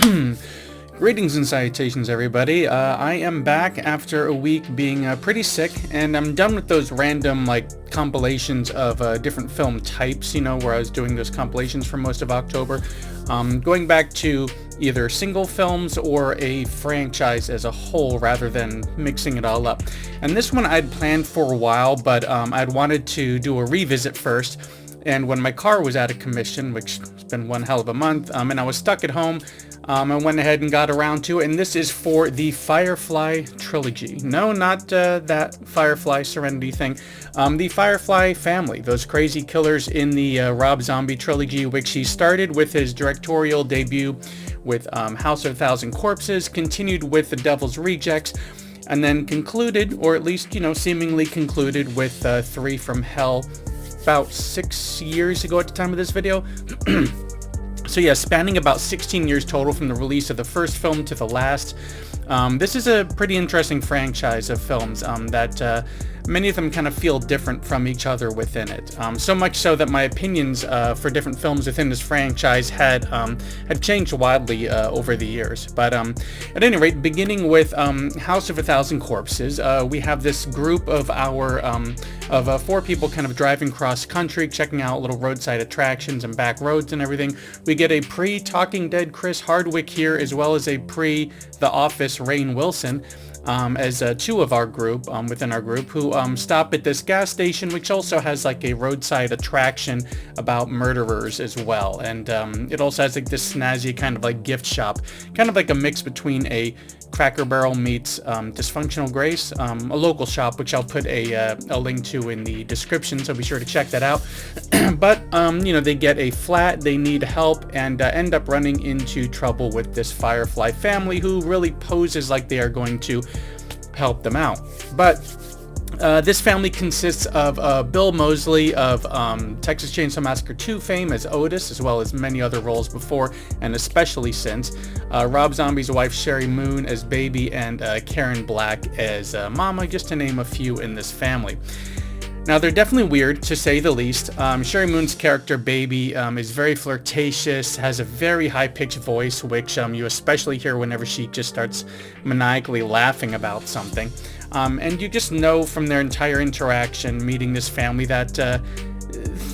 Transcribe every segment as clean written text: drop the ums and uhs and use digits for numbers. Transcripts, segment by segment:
Greetings and salutations, everybody. I am back after a week being pretty sick, and I'm done with those random, compilations of different film types, where I was doing those compilations for most of October. Going back to either single films or a franchise as a whole, rather than mixing it all up. And this one I'd planned for a while, but I'd wanted to do a revisit first. And when my car was out of commission, which has been one hell of a month, and I was stuck at home, I went ahead and got around to it, and this is for the Firefly Trilogy. No, not that Firefly Serenity thing. The Firefly family, those crazy killers in the Rob Zombie trilogy, which he started with his directorial debut with House of a Thousand Corpses, continued with The Devil's Rejects, and then concluded, or at least, seemingly concluded with Three from Hell about 6 years ago at the time of this video. So yeah, spanning about 16 years total from the release of the first film to the last. This is a pretty interesting franchise of films that many of them kind of feel different from each other within it. So much so that my opinions for different films within this franchise had changed wildly over the years. But at any rate, beginning with House of a Thousand Corpses, we have this group of four people kind of driving cross country, checking out little roadside attractions and back roads and everything. We get a pre-Talking Dead Chris Hardwick here, as well as a pre-The Office Rainn Wilson, as two of our group, within our group, who stop at this gas station, which also has a roadside attraction about murderers as well. And it also has this snazzy kind of gift shop, kind of like a mix between a Cracker Barrel meets Dysfunctional Grace, a local shop, which I'll put a link to in the description, so be sure to check that out. But they get a flat, they need help, and end up running into trouble with this Firefly family, who really poses like they are going to help them out. But this family consists of Bill Moseley of Texas Chainsaw Massacre 2 fame as Otis, as well as many other roles before and especially since. Rob Zombie's wife Sherry Moon as Baby, and Karen Black as Mama, just to name a few in this family. Now, they're definitely weird, to say the least. Sherry Moon's character, Baby, is very flirtatious, has a very high-pitched voice, which you especially hear whenever she just starts maniacally laughing about something. And you just know from their entire interaction meeting this family that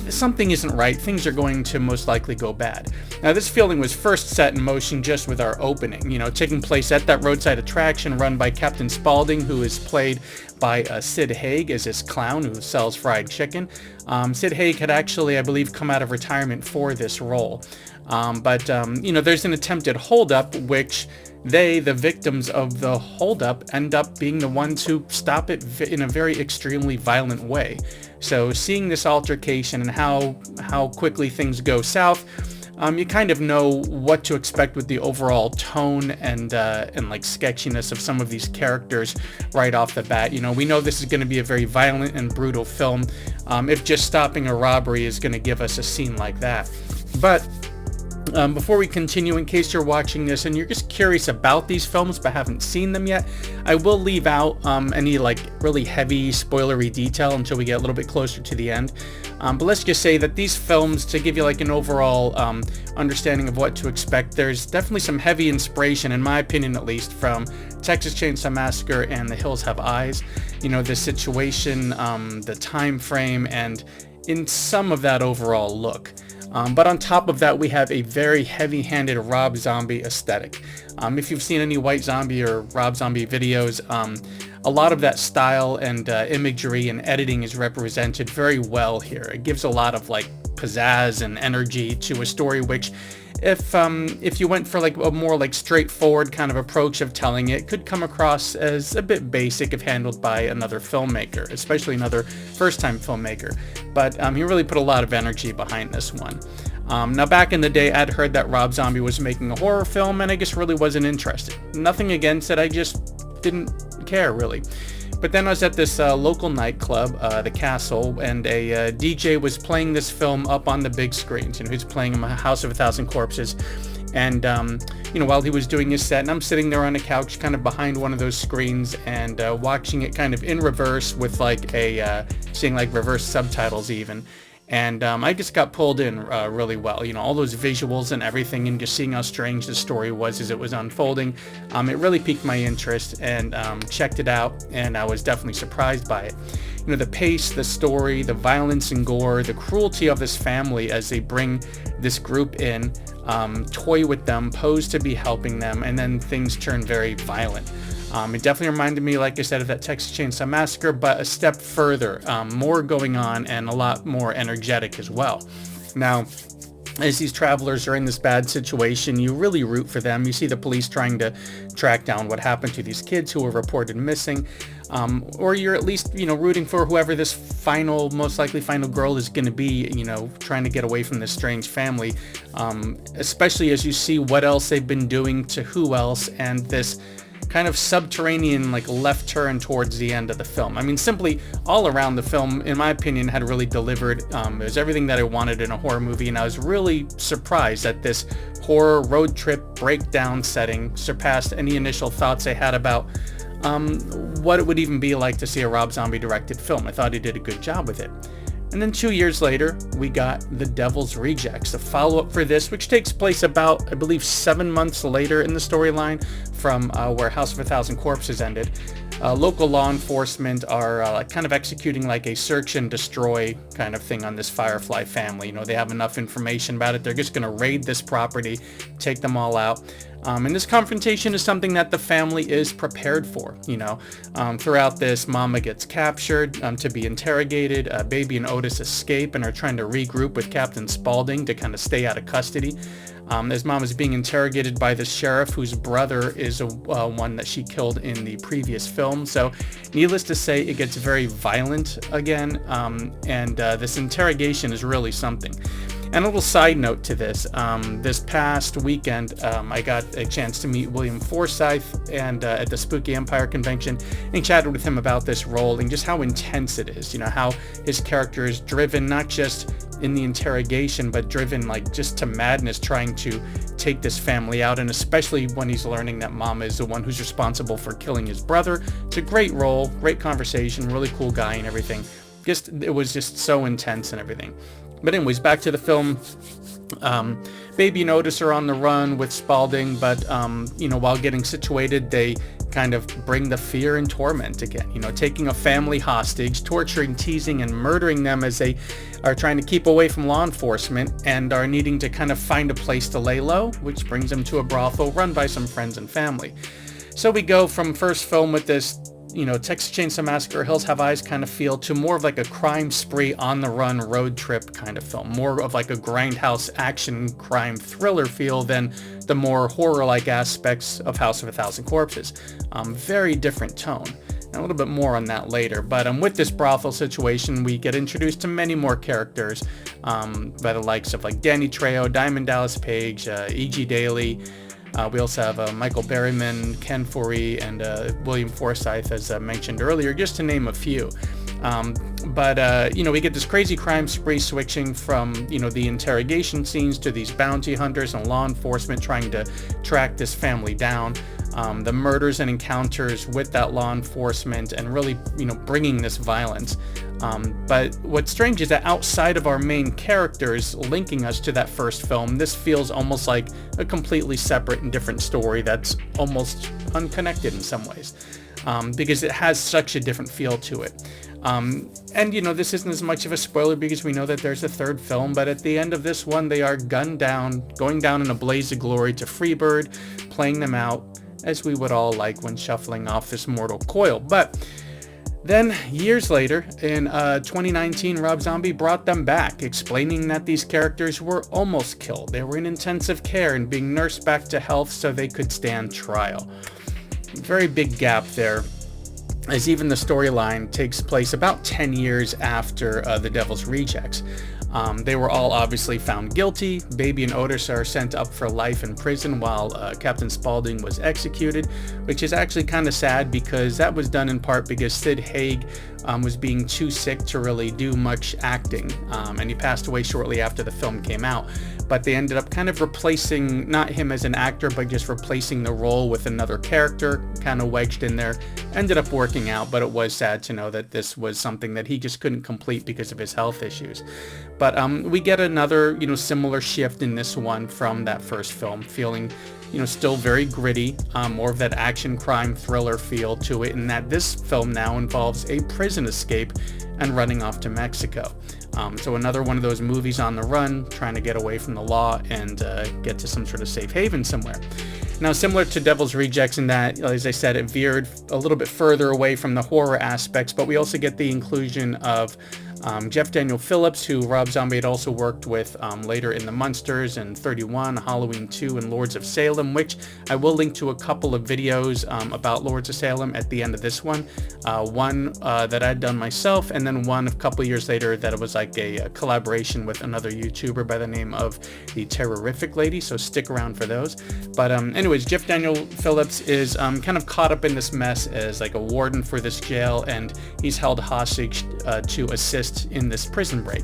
something isn't right. Things are going to most likely go bad. Now, this feeling was first set in motion just with our opening, taking place at that roadside attraction run by Captain Spaulding, who is played by Sid Haig as this clown who sells fried chicken. Sid Haig had actually, I believe, come out of retirement for this role. But there's an attempted holdup, which the victims of the holdup, end up being the ones who stop it in a very extremely violent way. So seeing this altercation and how quickly things go south, you kind of know what to expect with the overall tone and sketchiness of some of these characters right off the bat. We know this is going to be a very violent and brutal film, if just stopping a robbery is going to give us a scene like that. But before we continue, in case you're watching this and you're just curious about these films but haven't seen them yet, I will leave out any really heavy spoilery detail until we get a little bit closer to the end. But let's just say that these films, to give you an overall understanding of what to expect, there's definitely some heavy inspiration, in my opinion at least, from Texas Chainsaw Massacre and The Hills Have Eyes. The situation, the time frame, and in some of that overall look. But on top of that, we have a very heavy-handed Rob Zombie aesthetic. If you've seen any White Zombie or Rob Zombie videos, a lot of that style and imagery and editing is represented very well here. It gives a lot of pizzazz and energy to a story, which if you went for a more straightforward kind of approach of telling it, could come across as a bit basic if handled by another filmmaker, especially another first-time filmmaker. But he really put a lot of energy behind this one. Now, back in the day, I'd heard that Rob Zombie was making a horror film, and I just really wasn't interested. Nothing against it, I just didn't care, really. But then I was at this local nightclub, the Castle, and a DJ was playing this film up on the big screens. He's playing House of a Thousand Corpses. And, while he was doing his set, and I'm sitting there on a couch kind of behind one of those screens and watching it kind of in reverse with seeing reverse subtitles even. And I just got pulled in really well. All those visuals and everything, and just seeing how strange the story was as it was unfolding. It really piqued my interest, and checked it out, and I was definitely surprised by it. The pace, the story, the violence and gore, the cruelty of this family as they bring this group in, toy with them, pose to be helping them, and then things turn very violent. It definitely reminded me, like I said, of that Texas Chainsaw Massacre, but a step further, more going on and a lot more energetic as well. Now, as these travelers are in this bad situation, you really root for them. You see the police trying to track down what happened to these kids who were reported missing, or you're at least, rooting for whoever this most likely final girl is going to be, trying to get away from this strange family, especially as you see what else they've been doing to who else, and this kind of subterranean left turn towards the end of the film. I mean, simply all around the film, in my opinion, had really delivered. It was everything that I wanted in a horror movie, and I was really surprised that this horror road trip breakdown setting surpassed any initial thoughts I had about what it would even be like to see a Rob Zombie directed film. I thought he did a good job with it. And then 2 years later, we got The Devil's Rejects, the follow-up for this, which takes place about, I believe, 7 months later in the storyline from where House of a Thousand Corpses ended. Local law enforcement are kind of executing a search and destroy kind of thing on this Firefly family. They have enough information about it. They're just going to raid this property, take them all out. And this confrontation is something that the family is prepared for. Throughout this, Mama gets captured to be interrogated. Baby and Otis escape and are trying to regroup with Captain Spaulding to kind of stay out of custody. As Mom is being interrogated by the sheriff, whose brother is one that she killed in the previous film. So needless to say, it gets very violent again, and this interrogation is really something. And a little side note to this, this past weekend, I got a chance to meet William Forsythe and at the Spooky Empire convention, and chatted with him about this role and just how intense it is, how his character is driven not just in the interrogation, but driven just to madness, trying to take this family out, and especially when he's learning that Mama is the one who's responsible for killing his brother. It's a great role, great conversation, really cool guy and everything. It was just so intense and everything. But anyways, back to the film. Baby and Otis are on the run with Spaulding, but while getting situated, they kind of bring the fear and torment again. Taking a family hostage, torturing, teasing, and murdering them as they are trying to keep away from law enforcement and are needing to kind of find a place to lay low, which brings them to a brothel run by some friends and family. So we go from first film with this Texas Chainsaw Massacre, Hills Have Eyes kind of feel, to more of a crime spree, on the run road trip kind of film. More of a grindhouse action crime thriller feel than the more horror-like aspects of House of a Thousand Corpses. Very different tone. And a little bit more on that later. But with this brothel situation, we get introduced to many more characters by the likes of Danny Trejo, Diamond Dallas Page, E.G. Daly. We also have Michael Berryman, Ken Foree, and William Forsythe, as mentioned earlier, just to name a few. We get this crazy crime spree switching from, the interrogation scenes to these bounty hunters and law enforcement trying to track this family down. The murders and encounters with that law enforcement and really, bringing this violence. But what's strange is that outside of our main characters linking us to that first film, this feels almost like a completely separate and different story that's almost unconnected in some ways, because it has such a different feel to it. This isn't as much of a spoiler because we know that there's a third film, but at the end of this one, they are gunned down, going down in a blaze of glory to Freebird, playing them out as we would all like when shuffling off this mortal coil. But then, years later, in 2019, Rob Zombie brought them back, explaining that these characters were almost killed. They were in intensive care and being nursed back to health so they could stand trial. Very big gap there, as even the storyline takes place about 10 years after The Devil's Rejects. They were all obviously found guilty. Baby and Otis are sent up for life in prison while Captain Spaulding was executed, which is actually kind of sad because that was done in part because Sid Haig was being too sick to really do much acting, and he passed away shortly after the film came out. but they ended up kind of replacing, not him as an actor, but just replacing the role with another character, kind of wedged in there. Ended up working out, but it was sad to know that this was something that he just couldn't complete because of his health issues. But we get another, similar shift in this one from that first film, feeling, still very gritty, more of that action crime thriller feel to it, and that this film now involves a prison escape and running off to Mexico. So another one of those movies on the run, trying to get away from the law and get to some sort of safe haven somewhere. Now, similar to Devil's Rejects in that, as I said, it veered a little bit further away from the horror aspects, but we also get the inclusion of Jeff Daniel Phillips, who Rob Zombie had also worked with later in The Munsters and 31, Halloween 2, and Lords of Salem, which I will link to a couple of videos about Lords of Salem at the end of this one. One that I'd done myself, and then one a couple years later that was like a collaboration with another YouTuber by the name of the Terrorific Lady, so stick around for those. But anyways, Jeff Daniel Phillips is kind of caught up in this mess as like a warden for this jail, and he's held hostage to assist in this prison break.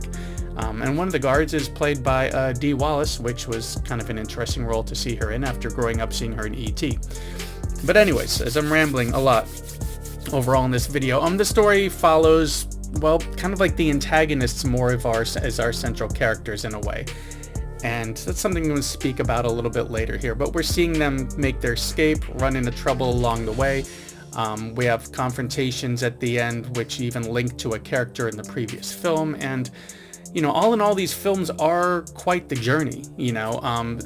And one of the guards is played by Dee Wallace, which was kind of an interesting role to see her in after growing up seeing her in E.T. But anyways, as I'm rambling a lot overall in this video, the story follows, well, kind of like the antagonists more of as our central characters in a way. And that's something I'm going to speak about a little bit later here, but we're seeing them make their escape, run into trouble along the way. We have confrontations at the end, which even link to a character in the previous film, and all in all, these films are quite the journey.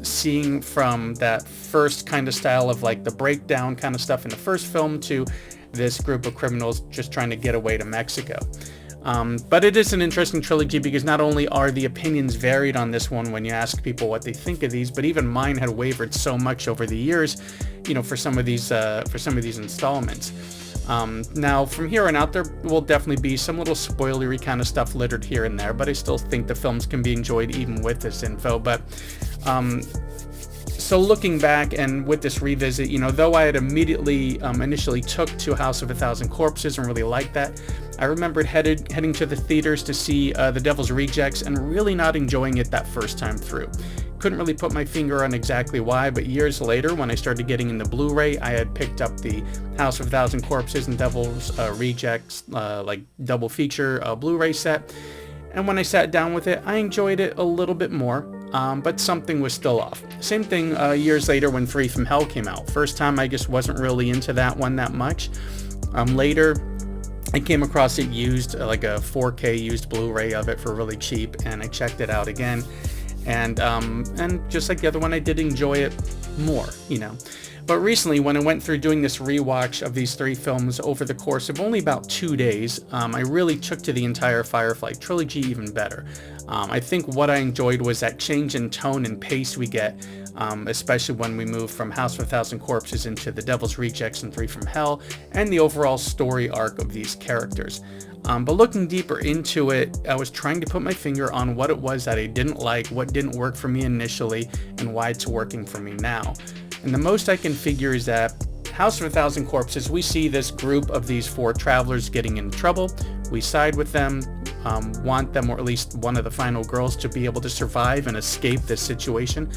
Seeing from that first kind of style of like the breakdown kind of stuff in the first film to this group of criminals just trying to get away to Mexico. But it is an interesting trilogy because not only are the opinions varied on this one when you ask people what they think of these, but even mine had wavered so much over the years, for some of these installments. Now, from here on out, there will definitely be some little spoilery kind of stuff littered here and there, but I still think the films can be enjoyed even with this info. But so looking back and with this revisit, though I had initially took to House of a Thousand Corpses and really liked that, I remembered heading to the theaters to see The Devil's Rejects and really not enjoying it that first time through. Couldn't really put my finger on exactly why, but years later, when I started getting into Blu-ray, I had picked up the House of a Thousand Corpses and Devil's Rejects like double feature Blu-ray set. And when I sat down with it, I enjoyed it a little bit more, but something was still off. Same thing years later when Three from Hell came out. First time I just wasn't really into that one that much. Later, I came across it used, like a 4K used Blu-ray of it for really cheap, and I checked it out again. And just like the other one, I did enjoy it more, But recently, when I went through doing this rewatch of these three films over the course of only about 2 days, I really took to the entire Firefly Trilogy even better. I think what I enjoyed was that change in tone and pace we get, especially when we move from House of a Thousand Corpses into The Devil's Rejects and Three from Hell, and the overall story arc of these characters. But looking deeper into it, I was trying to put my finger on what it was that I didn't like, what didn't work for me initially, and why it's working for me now. And the most I can figure is that House of a Thousand Corpses, we see this group of these four travelers getting in trouble. We side with them, want them, or at least one of the final girls, to be able to survive and escape this situation.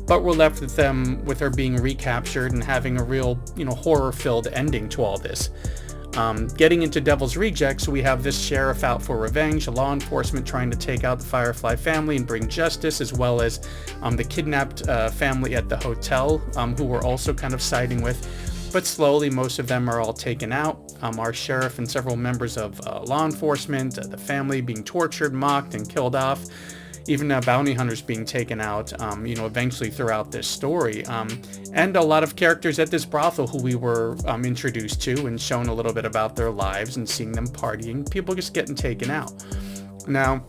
But we're left with her being recaptured and having a real, horror-filled ending to all this. Getting into Devil's Rejects, we have this sheriff out for revenge, law enforcement trying to take out the Firefly family and bring justice, as well as the kidnapped family at the hotel, who we're also kind of siding with. But slowly, most of them are all taken out. Our sheriff and several members of law enforcement, the family being tortured, mocked, and killed off. Even bounty hunters being taken out, eventually throughout this story. And a lot of characters at this brothel who we were introduced to and shown a little bit about their lives and seeing them partying, people just getting taken out. Now,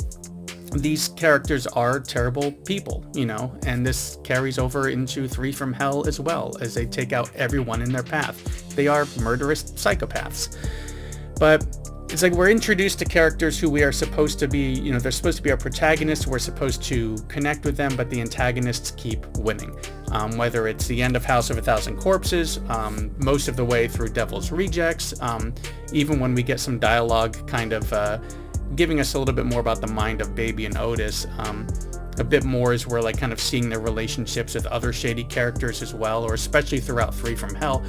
these characters are terrible people, and this carries over into Three from Hell as well, as they take out everyone in their path. They are murderous psychopaths. But it's like we're introduced to characters who we are supposed to be, they're supposed to be our protagonists, we're supposed to connect with them, but the antagonists keep winning. Whether it's the end of House of a Thousand Corpses, most of the way through Devil's Rejects, even when we get some dialogue kind of giving us a little bit more about the mind of Baby and Otis, a bit more as we're like kind of seeing their relationships with other shady characters as well, or especially throughout Three from Hell,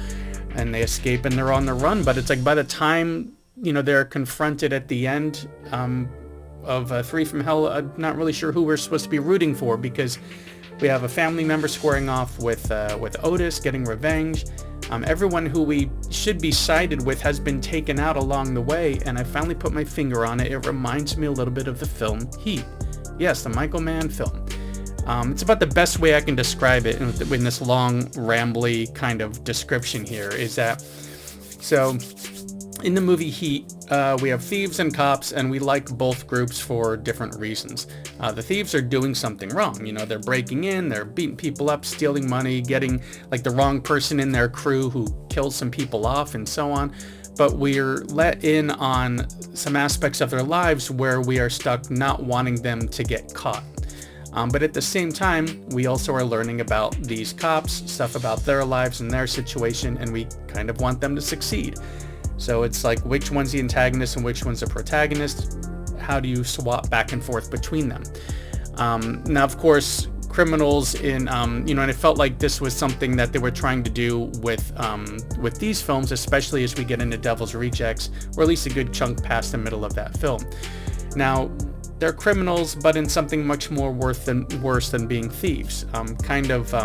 and they escape and they're on the run. But it's like by the time, you know, they're confronted at the end of Three from Hell, I'm not really sure who we're supposed to be rooting for, because we have a family member squaring off with Otis, getting revenge. Everyone who we should be sided with has been taken out along the way, and I finally put my finger on it. It reminds me a little bit of the film Heat. Yes, the Michael Mann film. It's about the best way I can describe it in this long, rambly kind of description here, is that, so in the movie Heat, we have thieves and cops, and we like both groups for different reasons. The thieves are doing something wrong. You know, they're breaking in, they're beating people up, stealing money, getting like the wrong person in their crew who kills some people off, and so on. But we're let in on some aspects of their lives where we are stuck not wanting them to get caught. But at the same time, we also are learning about these cops, stuff about their lives and their situation, and we kind of want them to succeed. So it's like, which one's the antagonist and which one's the protagonist? How do you swap back and forth between them? Now, of course, criminals in, you know, and it felt like this was something that they were trying to do with these films, especially as we get into Devil's Rejects, or at least a good chunk past the middle of that film. Now, they're criminals, but in something much more worse than being thieves. Kind of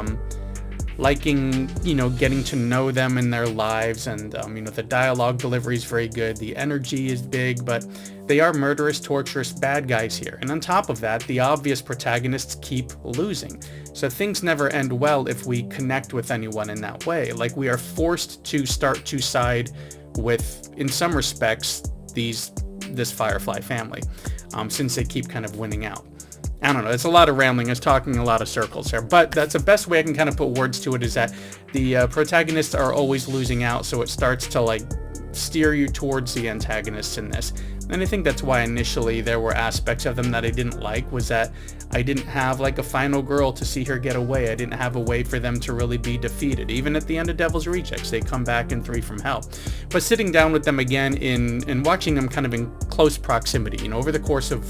liking, you know, getting to know them in their lives, and you know, the dialogue delivery is very good, the energy is big, but they are murderous, torturous bad guys here. And on top of that, the obvious protagonists keep losing. So things never end well if we connect with anyone in that way. Like, we are forced to start to side with, in some respects, this Firefly family, since they keep kind of winning out. I don't know, it's a lot of rambling, it's talking a lot of circles here, but that's the best way I can kind of put words to it, is that the protagonists are always losing out, so it starts to like steer you towards the antagonists in this. And I think that's why initially there were aspects of them that I didn't like, was that I didn't have like a final girl to see her get away. I didn't have a way for them to really be defeated. Even at the end of Devil's Rejects, they come back in Three from Hell. But sitting down with them again and watching them kind of in close proximity, you know, over the course of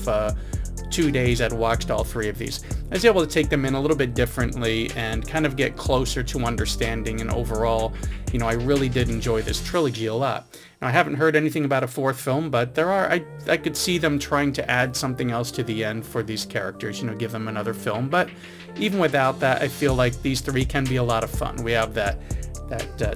2 days I'd watched all three of these, I was able to take them in a little bit differently and kind of get closer to understanding, and overall, you know, I really did enjoy this trilogy a lot. Now, I haven't heard anything about a fourth film, but I could see them trying to add something else to the end for these characters, you know, give them another film. But even without that, I feel like these three can be a lot of fun. We have that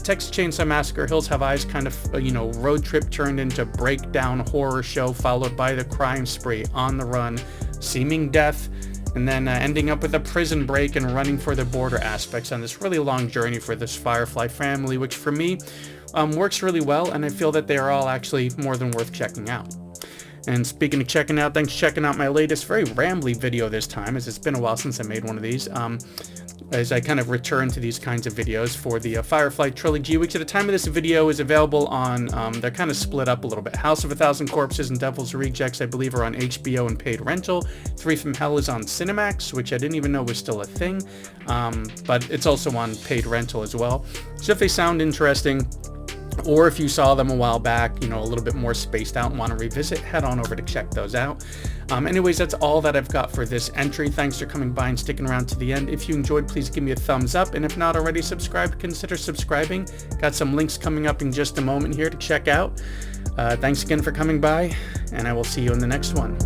Texas Chainsaw Massacre, Hills Have Eyes kind of, you know, road trip turned into breakdown horror show, followed by the crime spree, on the run, seeming death, and then ending up with a prison break and running for the border aspects on this really long journey for this Firefly family, which for me works really well, and I feel that they are all actually more than worth checking out. And speaking of checking out, thanks for checking out my latest very rambly video this time, as it's been a while since I made one of these. As I kind of return to these kinds of videos for the Firefly Trilogy, which at the time of this video is available on, they're kind of split up a little bit. House of a Thousand Corpses and Devil's Rejects, I believe, are on HBO and paid rental. Three from Hell is on Cinemax, which I didn't even know was still a thing, but it's also on paid rental as well. So if they sound interesting, or if you saw them a while back, you know, a little bit more spaced out and want to revisit, head on over to check those out. Anyways, that's all that I've got for this entry. Thanks for coming by and sticking around to the end. If you enjoyed, please give me a thumbs up, and if not already subscribed, consider subscribing. Got some links coming up in just a moment here to check out. Thanks again for coming by, and I will see you in the next one.